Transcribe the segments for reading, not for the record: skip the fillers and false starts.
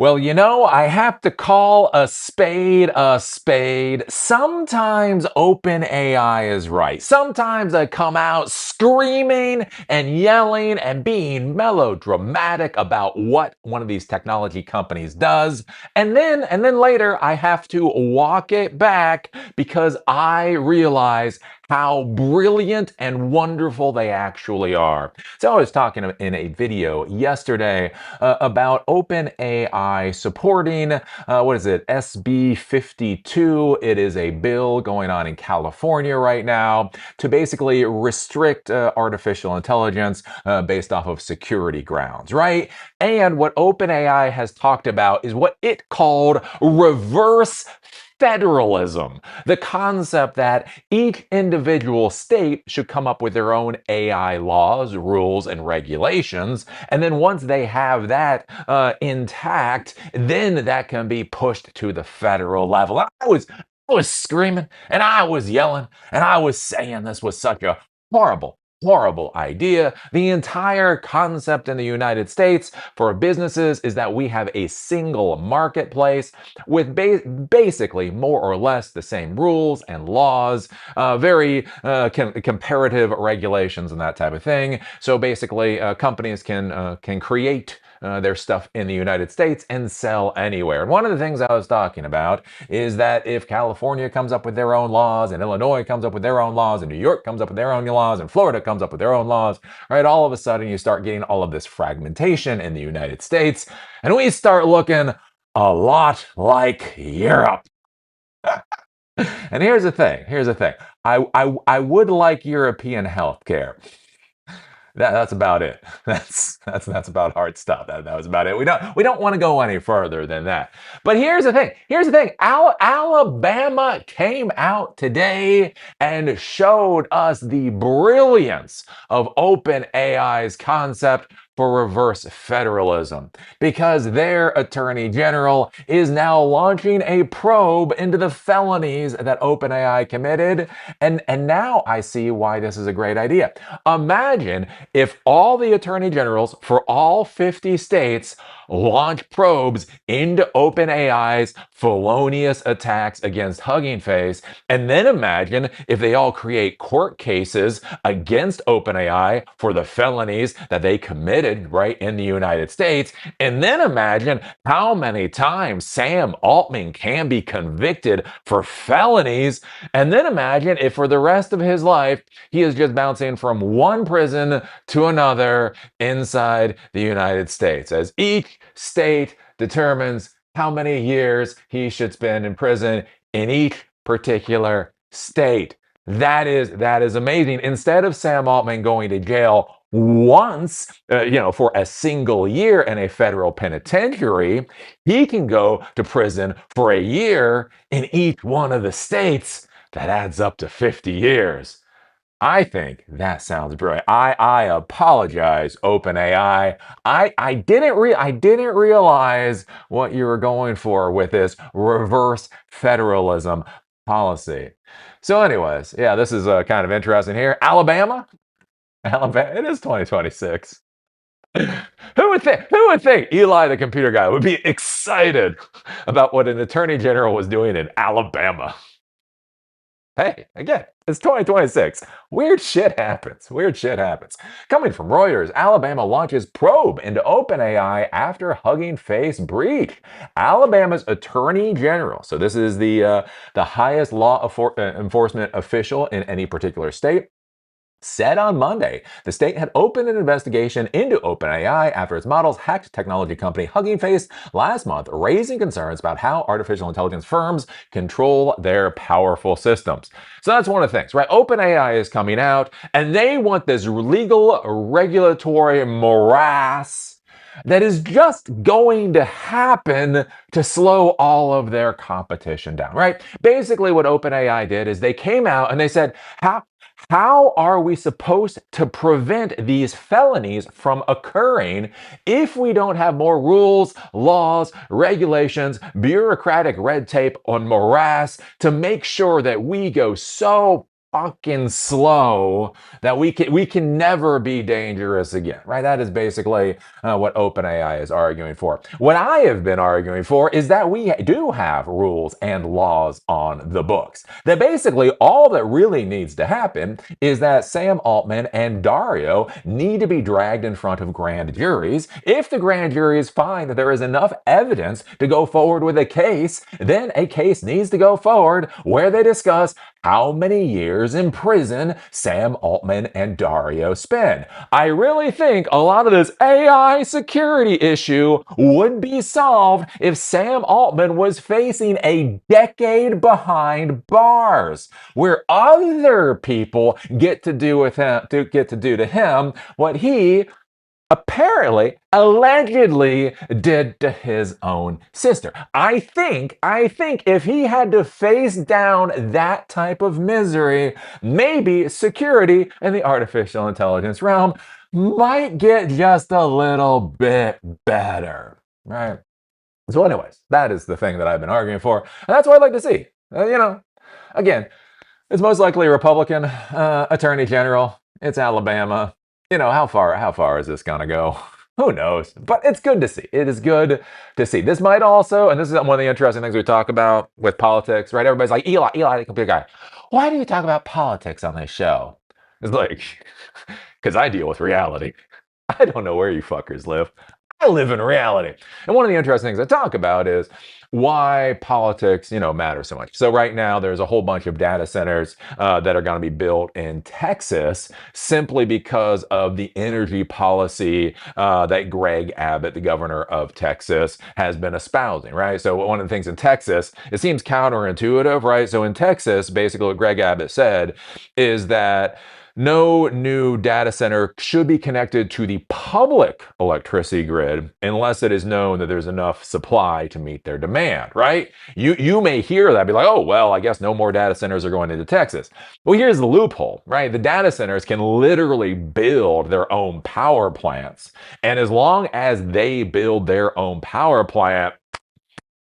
Well, I have to call a spade a spade. Sometimes OpenAI is right. Sometimes I come out screaming and yelling and being melodramatic about what one of these technology companies does. And then later I have to walk it back because I realize how brilliant and wonderful they actually are. So I was talking in a video yesterday about OpenAI supporting, what is it, SB 52. It is a bill going on in California right now to basically restrict artificial intelligence based off of security grounds, right? And what OpenAI has talked about is what it called reverse federalism, the concept that each individual state should come up with their own AI laws, rules, and regulations. And then once they have that intact, then that can be pushed to the federal level. I was screaming and I was yelling and I was saying this was such a horrible idea. The entire concept in the United States for businesses is that we have a single marketplace with basically more or less the same rules and laws, very comparative regulations and that type of thing. So basically, companies can create their stuff in the United States and sell anywhere. And one of the things I was talking about is that if California comes up with their own laws, and Illinois comes up with their own laws, and New York comes up with their own laws, and Florida comes up with their own laws, right? All of a sudden, you start getting all of this fragmentation in the United States, and we start looking a lot like Europe. And here's the thing. I would like European healthcare. That's about it. That's about hard stuff. That was about it. We don't want to go any further than that. But here's the thing. Alabama came out today and showed us the brilliance of OpenAI's concept for reverse federalism because their attorney general is now launching a probe into the felonies that OpenAI committed. And now I see why this is a great idea. Imagine if all the attorney generals for all 50 states launch probes into OpenAI's felonious attacks against Hugging Face, and then imagine if they all create court cases against OpenAI for the felonies that they committed right in the United States, and then imagine how many times Sam Altman can be convicted for felonies, and then imagine if for the rest of his life he is just bouncing from one prison to another inside the United States, as each state determines how many years he should spend in prison in each particular state. That is amazing. Instead of Sam Altman going to jail once, for a single year in a federal penitentiary, he can go to prison for a year in each one of the states. That adds up to 50 years. I think that sounds brilliant. I apologize, OpenAI. I didn't realize what you were going for with this reverse federalism policy. So, anyways, yeah, this is kind of interesting here. Alabama. It is 2026. Who would think Eli, the computer guy, would be excited about what an attorney general was doing in Alabama? Hey, again, it's 2026. Weird shit happens. Coming from Reuters, Alabama launches probe into OpenAI after Hugging Face breach. Alabama's Attorney General, so this is the highest law enforcement official in any particular state, said on Monday the state had opened an investigation into OpenAI after its models hacked technology company Hugging Face last month, raising concerns about how artificial intelligence firms control their powerful systems. So that's one of the things, right? OpenAI is coming out and they want this legal regulatory morass that is just going to happen to slow all of their competition down, right? Basically, what OpenAI did is they came out and they said, how are we supposed to prevent these felonies from occurring if we don't have more rules, laws, regulations, bureaucratic red tape on morass to make sure that we go so fucking slow that we can never be dangerous again, right? That is basically what OpenAI is arguing for. What I have been arguing for is that we do have rules and laws on the books. That basically all that really needs to happen is that Sam Altman and Dario need to be dragged in front of grand juries. If the grand juries find that there is enough evidence to go forward with a case, then a case needs to go forward where they discuss how many years in prison Sam Altman and Dario spend. I really think a lot of this AI security issue would be solved if Sam Altman was facing a decade behind bars, where other people get to do to him what he apparently, allegedly did to his own sister. I think if he had to face down that type of misery, maybe security in the artificial intelligence realm might get just a little bit better, right? So anyways, that is the thing that I've been arguing for, and that's what I'd like to see. Again, it's most likely a Republican attorney general. It's Alabama. How far is this gonna go? Who knows? But it's good to see. It is good to see. This might also, and this is one of the interesting things we talk about with politics, right? Everybody's like, Eli, the computer guy. Why do you talk about politics on this show? It's like, because I deal with reality. I don't know where you fuckers live. I live in reality. And one of the interesting things I talk about is why politics, matter so much. So right now, there's a whole bunch of data centers that are going to be built in Texas simply because of the energy policy that Greg Abbott, the governor of Texas, has been espousing, right? So one of the things in Texas, it seems counterintuitive, right? So in Texas, basically what Greg Abbott said is that no new data center should be connected to the public electricity grid unless it is known that there's enough supply to meet their demand, right? You may hear that, be like, oh, well, I guess no more data centers are going into Texas. Well, here's the loophole, right? The data centers can literally build their own power plants. And as long as they build their own power plant,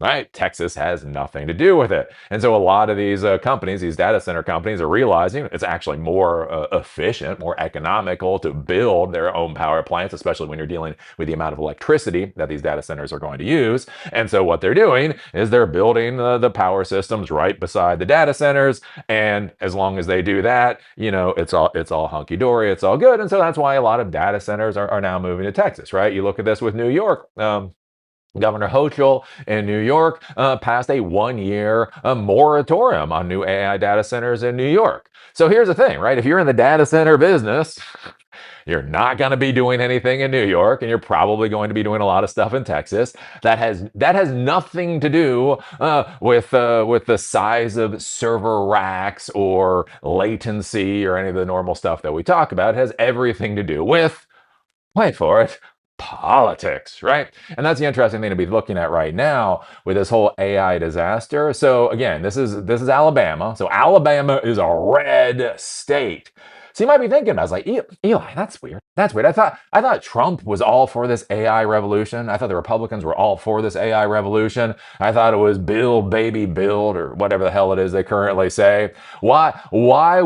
right? Texas has nothing to do with it. And so a lot of these companies, these data center companies, are realizing it's actually more efficient, more economical to build their own power plants, especially when you're dealing with the amount of electricity that these data centers are going to use. And so what they're doing is they're building the power systems right beside the data centers. And as long as they do that, it's all hunky dory, it's all good. And so that's why a lot of data centers are now moving to Texas, right? You look at this with New York. Governor Hochul in New York passed a 1-year moratorium on new AI data centers in New York. So here's the thing, right? If you're in the data center business, you're not going to be doing anything in New York, and you're probably going to be doing a lot of stuff in Texas. That has nothing to do with the size of server racks or latency or any of the normal stuff that we talk about. It has everything to do with, wait for it, politics, right? And that's the interesting thing to be looking at right now with this whole AI disaster. So again, this is Alabama. So Alabama is a red state. So you might be thinking, I was like, Eli, that's weird. That's weird. I thought Trump was all for this AI revolution. I thought the Republicans were all for this AI revolution. I thought it was build, baby, build, or whatever the hell it is they currently say. Why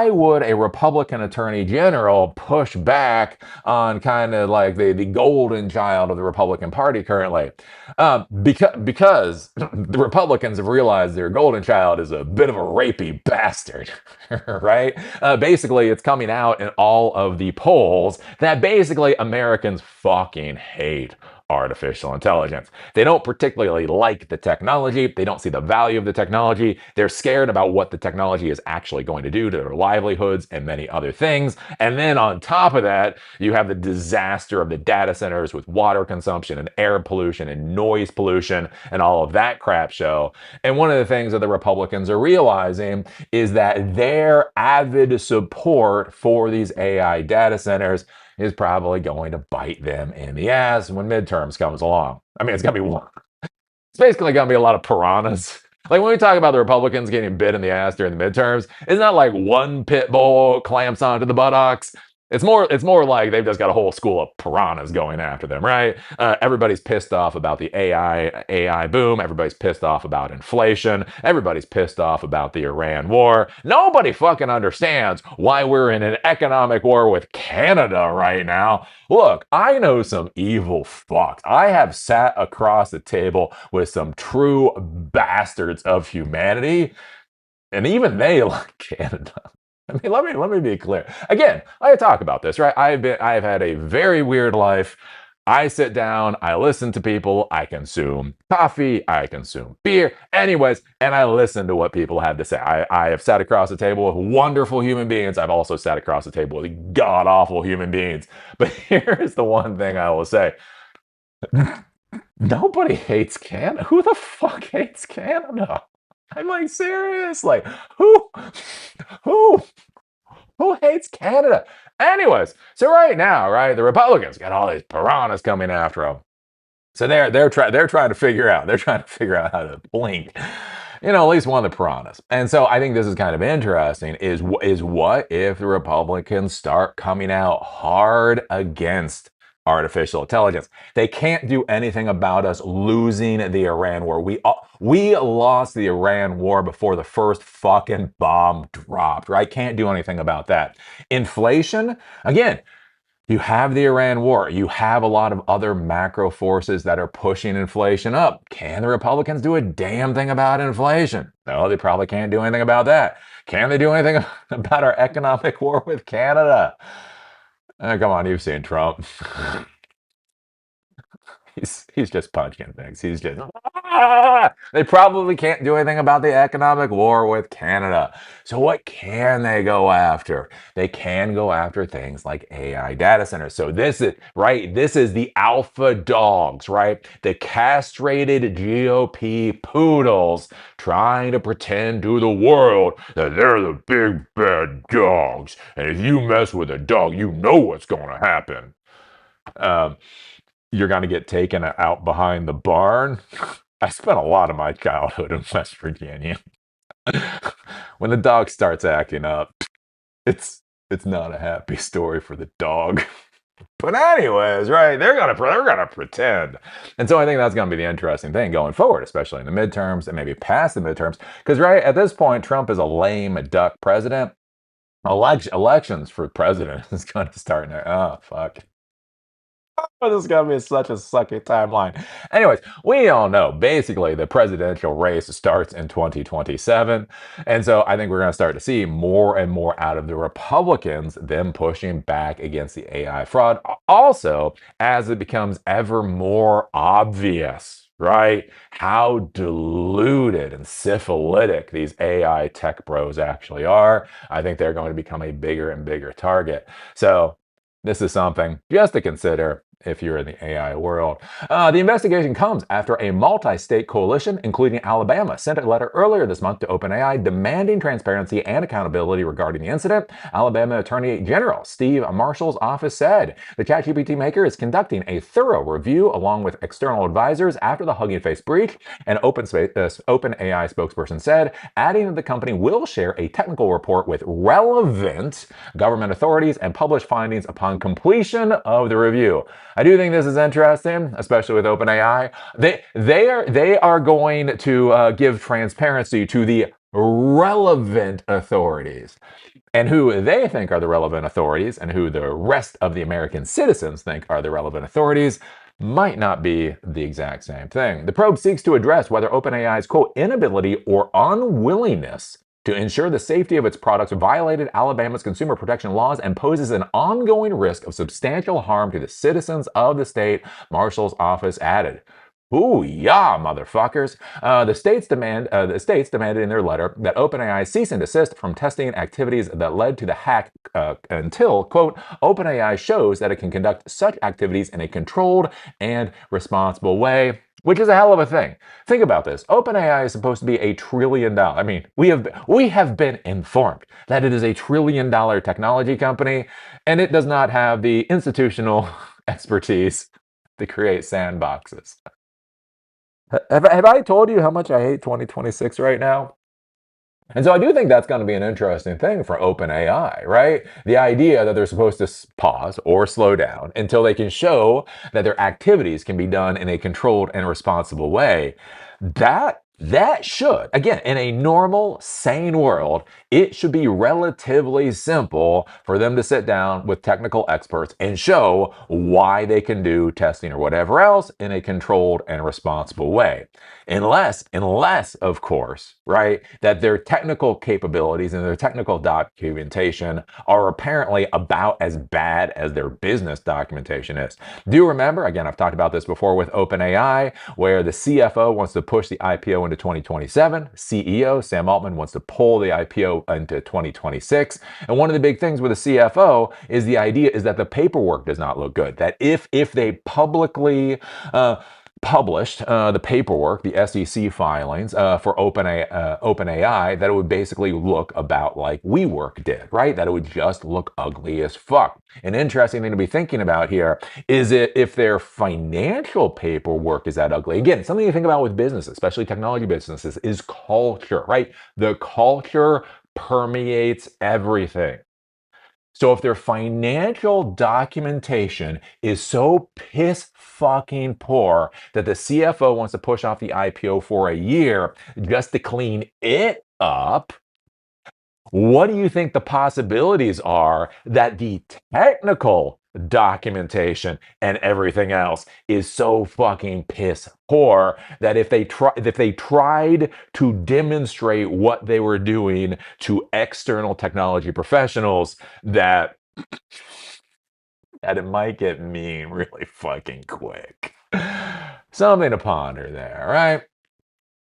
would a Republican attorney general push back on kind of like the golden child of the Republican Party currently? Because the Republicans have realized their golden child is a bit of a rapey bastard, right? Basically, it's coming out in all of the polls that basically Americans fucking hate artificial intelligence. They don't particularly like the technology. They don't see the value of the technology. They're scared about what the technology is actually going to do to their livelihoods and many other things. And then on top of that, you have the disaster of the data centers with water consumption and air pollution and noise pollution and all of that crap show. And one of the things that the Republicans are realizing is that their avid support for these AI data centers is probably going to bite them in the ass when midterms comes along. I mean, it's basically going to be a lot of piranhas. Like when we talk about the Republicans getting bit in the ass during the midterms, it's not like one pit bull clamps onto the buttocks. It's more like they've just got a whole school of piranhas going after them, right? Everybody's pissed off about the AI boom. Everybody's pissed off about inflation. Everybody's pissed off about the Iran war. Nobody fucking understands why we're in an economic war with Canada right now. Look, I know some evil fucks. I have sat across the table with some true bastards of humanity, and even they like Canada. I mean, let me be clear. Again, I talk about this, right? I've had a very weird life. I sit down, I listen to people, I consume coffee, I consume beer, anyways, and I listen to what people have to say. I have sat across the table with wonderful human beings. I've also sat across the table with god awful human beings. But here's the one thing I will say. Nobody hates Canada. Who the fuck hates Canada? I'm like serious. Like who? Who? Who hates Canada? Anyways, so right now, right, the Republicans got all these piranhas coming after them. So they're trying to figure out how to blink, at least one of the piranhas. And so I think this is kind of interesting. Is what if the Republicans start coming out hard against artificial intelligence? They can't do anything about us losing the Iran war. We lost the Iran war before the first fucking bomb dropped, right? Can't do anything about that. Inflation, again, you have the Iran war. You have a lot of other macro forces that are pushing inflation up. Can the Republicans do a damn thing about inflation? No, they probably can't do anything about that. Can they do anything about our economic war with Canada? Come on, you've seen Trump. He's just punching things. He's just They probably can't do anything about the economic war with Canada. So what can they go after? They can go after things like AI data centers. So this is right. This is the alpha dogs, right? The castrated GOP poodles trying to pretend to the world that they're the big bad dogs. And if you mess with a dog, you know what's going to happen. You're going to get taken out behind the barn. I spent a lot of my childhood in West Virginia. When the dog starts acting up, it's not a happy story for the dog. But anyways, right? They're gonna pretend, and so I think that's gonna be the interesting thing going forward, especially in the midterms and maybe past the midterms, because right at this point, Trump is a lame duck president. Elections for president is going to start now. Oh fuck. Oh, this is gonna be such a sucky timeline. Anyways, we all know basically the presidential race starts in 2027. And so I think we're gonna start to see more and more out of the Republicans, them pushing back against the AI fraud. Also, as it becomes ever more obvious, right, how diluted and syphilitic these AI tech bros actually are, I think they're going to become a bigger and bigger target. So this is something just to consider if you're in the AI world. The investigation comes after a multi-state coalition, including Alabama, sent a letter earlier this month to OpenAI demanding transparency and accountability regarding the incident. Alabama Attorney General Steve Marshall's office said the ChatGPT maker is conducting a thorough review along with external advisors after the Hugging Face breach, an OpenAI spokesperson said, adding that the company will share a technical report with relevant government authorities and publish findings upon completion of the review. I do think this is interesting, especially with OpenAI. They are going to give transparency to the relevant authorities. And who they think are the relevant authorities and who the rest of the American citizens think are the relevant authorities might not be the exact same thing. The probe seeks to address whether OpenAI's, quote, inability or unwillingness to ensure the safety of its products violated Alabama's consumer protection laws and poses an ongoing risk of substantial harm to the citizens of the state, Marshall's office added. Ooh, yeah, motherfuckers. The states demanded in their letter that OpenAI cease and desist from testing activities that led to the hack until, quote, OpenAI shows that it can conduct such activities in a controlled and responsible way, which is a hell of a thing. Think about this. OpenAI is supposed to be $1 trillion. I mean, we have been informed that it is $1 trillion technology company, and it does not have the institutional expertise to create sandboxes. Have I told you how much I hate 2026 right now? And so I do think that's going to be an interesting thing for OpenAI, right? The idea that they're supposed to pause or slow down until they can show that their activities can be done in a controlled and responsible way. That should, again, in a normal, sane world, it should be relatively simple for them to sit down with technical experts and show why they can do testing or whatever else in a controlled and responsible way. Unless, of course, right, that their technical capabilities and their technical documentation are apparently about as bad as their business documentation is. Do you remember? Again, I've talked about this before with OpenAI, where the CFO wants to push the IPO into 2027. CEO Sam Altman wants to pull the IPO into 2026. And one of the big things with the CFO is the idea is that the paperwork does not look good. That if they publicly published the paperwork, the SEC filings for OpenAI, that it would basically look about like WeWork did, right? That it would just look ugly as fuck. An interesting thing to be thinking about here is it if their financial paperwork is that ugly. Again, something to think about with businesses, especially technology businesses, is culture, right? The culture permeates everything. So if their financial documentation is so piss fucking poor that the CFO wants to push off the IPO for a year just to clean it up, what do you think the possibilities are that the technical documentation and everything else is so fucking piss poor that if they tried to demonstrate what they were doing to external technology professionals, that it might get mean really fucking quick. Something to ponder there, right?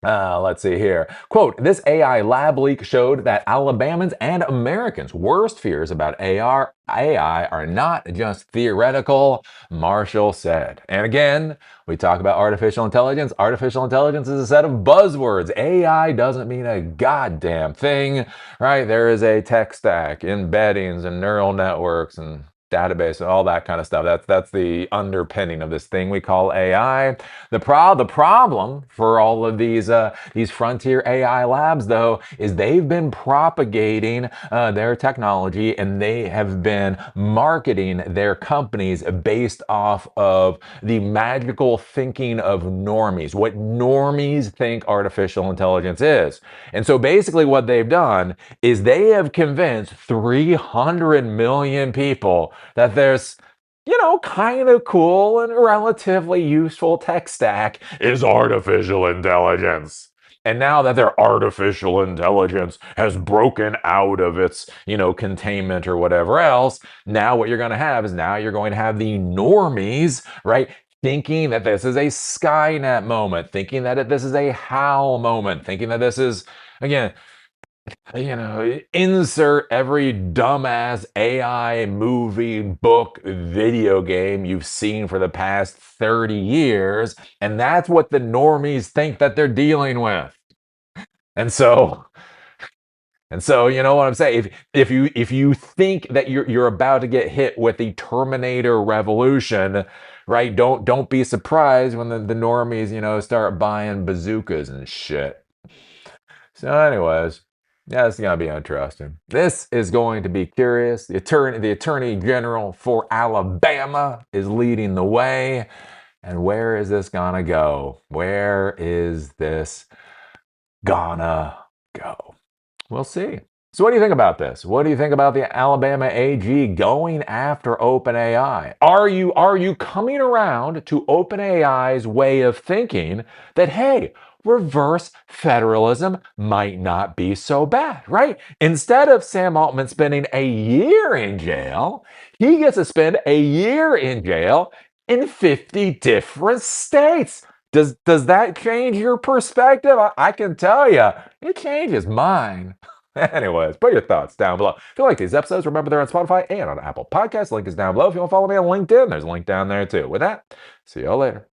Let's see here. Quote, this AI lab leak showed that Alabamans and Americans' worst fears about AI are not just theoretical, Marshall said. And again, we talk about artificial intelligence. Artificial intelligence is a set of buzzwords. AI doesn't mean a goddamn thing, right? There is a tech stack, embeddings, and neural networks, and database and all that kind of stuff. That's the underpinning of this thing we call AI. The problem for all of these frontier AI labs, though, is they've been propagating their technology and they have been marketing their companies based off of the magical thinking of normies, what normies think artificial intelligence is. And so basically what they've done is they have convinced 300 million people that there's, kind of cool and relatively useful tech stack is artificial intelligence. And now that their artificial intelligence has broken out of its, containment or whatever else, now what you're going to have is now you're going to have the normies, right? Thinking that this is a Skynet moment, thinking that this is a HAL moment, thinking that this is, again, insert every dumbass AI movie, book, video game you've seen for the past 30 years. And that's what the normies think that they're dealing with. And so, you know what I'm saying? If you think that you're about to get hit with the Terminator revolution, right? Don't be surprised when the normies, start buying bazookas and shit. So, anyways, yeah, this is gonna be interesting. This is going to be curious. The attorney general for Alabama is leading the way. And where is this gonna go? Where is this gonna go? We'll see. So what do you think about this? What do you think about the Alabama AG going after OpenAI? Are you coming around to OpenAI's way of thinking that, hey, reverse federalism might not be so bad, right? Instead of Sam Altman spending a year in jail, he gets to spend a year in jail in 50 different states. Does that change your perspective? I can tell you, it changes mine. Anyways, put your thoughts down below. If you like these episodes, remember they're on Spotify and on Apple Podcasts. Link is down below. If you want to follow me on LinkedIn, there's a link down there too. With that, see y'all later.